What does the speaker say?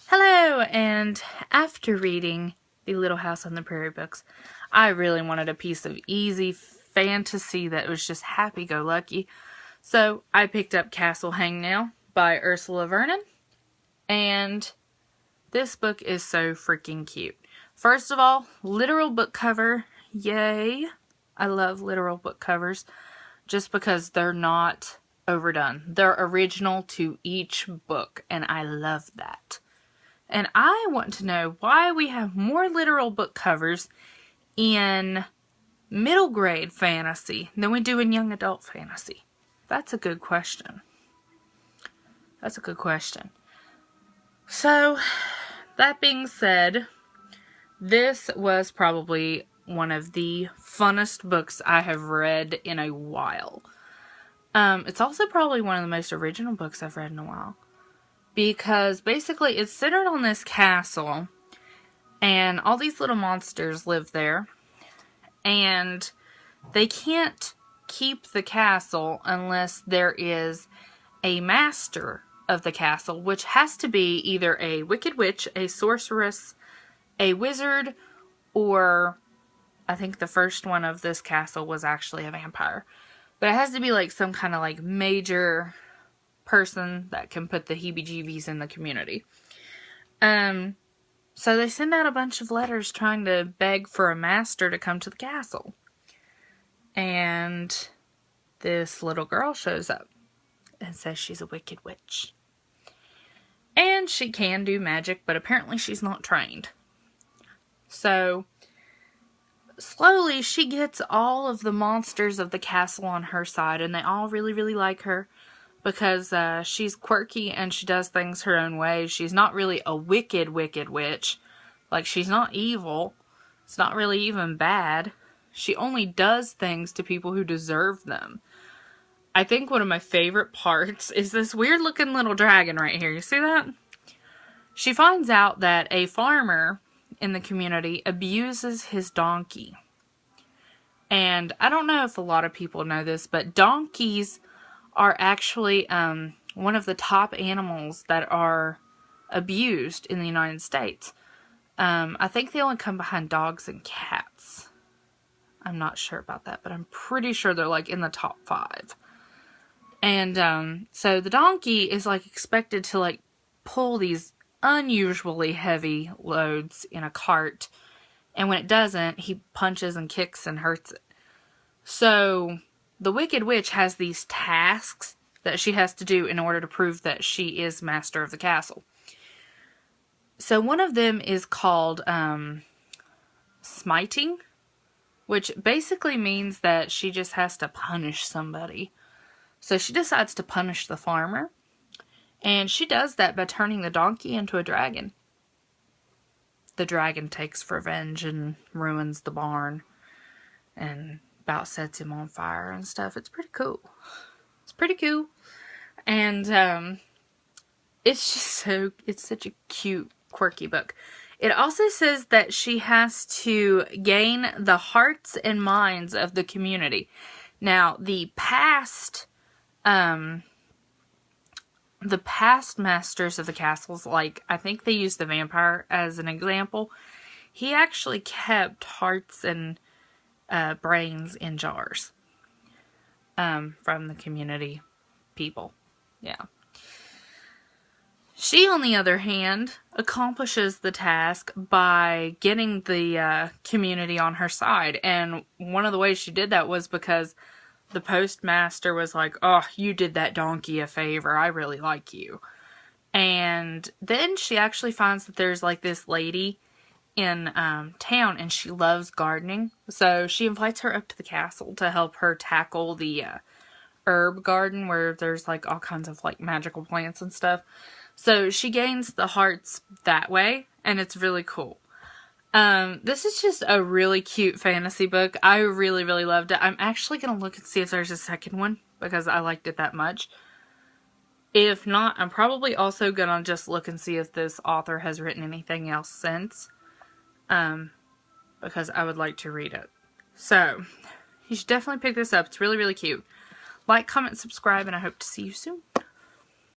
Hello, and after reading the Little House on the Prairie books, I really wanted a piece of easy fantasy that was just happy-go-lucky. So I picked up Castle Hangnail by Ursula Vernon, and this book is so freaking cute. First of all, literal book cover, yay! I love literal book covers just because they're not overdone. They're original to each book, and I love that. And I want to know why we have more literal book covers in middle grade fantasy than we do in young adult fantasy. That's a good question. That's a good question. So, that being said, this was probably one of the funnest books I have read in a while. It's also probably one of the most original books I've read in a while. Because basically it's centered on this castle, and all these little monsters live there, and they can't keep the castle unless there is a master of the castle, which has to be either a wicked witch, a sorceress, a wizard, or I think the first one of this castle was actually a vampire. But it has to be like some kind of like major person that can put the heebie-jeebies in the community. So they send out a bunch of letters trying to beg for a master to come to the castle. And this little girl shows up and says she's a wicked witch. And she can do magic, but apparently she's not trained. So slowly she gets all of the monsters of the castle on her side, and they all really, really like her. Because she's quirky and she does things her own way. She's not really a wicked witch. Like, she's not evil. It's not really even bad. She only does things to people who deserve them. I think one of my favorite parts is this weird looking little dragon right here. You see that? She finds out that a farmer in the community abuses his donkey. And I don't know if a lot of people know this, but donkeys are actually one of the top animals that are abused in the United States. I think they only come behind dogs and cats. I'm not sure about that, but I'm pretty sure they're like in the top 5. And so the donkey is like expected to like pull these unusually heavy loads in a cart. And when it doesn't, he punches and kicks and hurts it. So the Wicked Witch has these tasks that she has to do in order to prove that she is master of the castle. So one of them is called smiting, which basically means that she just has to punish somebody. So she decides to punish the farmer, and she does that by turning the donkey into a dragon. The dragon takes revenge and ruins the barn, and about sets him on fire and stuff. It's pretty cool. It's pretty cool. And it's just it's such a cute, quirky book. It also says that she has to gain the hearts and minds of the community. Now, the past masters of the castles, like, I think they use the vampire as an example. He actually kept hearts and brains in jars from the community people. Yeah. She, on the other hand, accomplishes the task by getting the community on her side. And one of the ways she did that was because the postmaster was like, "Oh, you did that donkey a favor. I really like you." And then she actually finds that there's like this lady in town, and she loves gardening. So she invites her up to the castle to help her tackle the herb garden where there's like all kinds of like magical plants and stuff. So she gains the hearts that way, and it's really cool. This is just a really cute fantasy book. I really, really loved it. I'm actually going to look and see if there's a second one because I liked it that much. If not, I'm probably also going to just look and see if this author has written anything else since. Because I would like to read it. So, you should definitely pick this up. It's really, really cute. Like, comment, subscribe, and I hope to see you soon.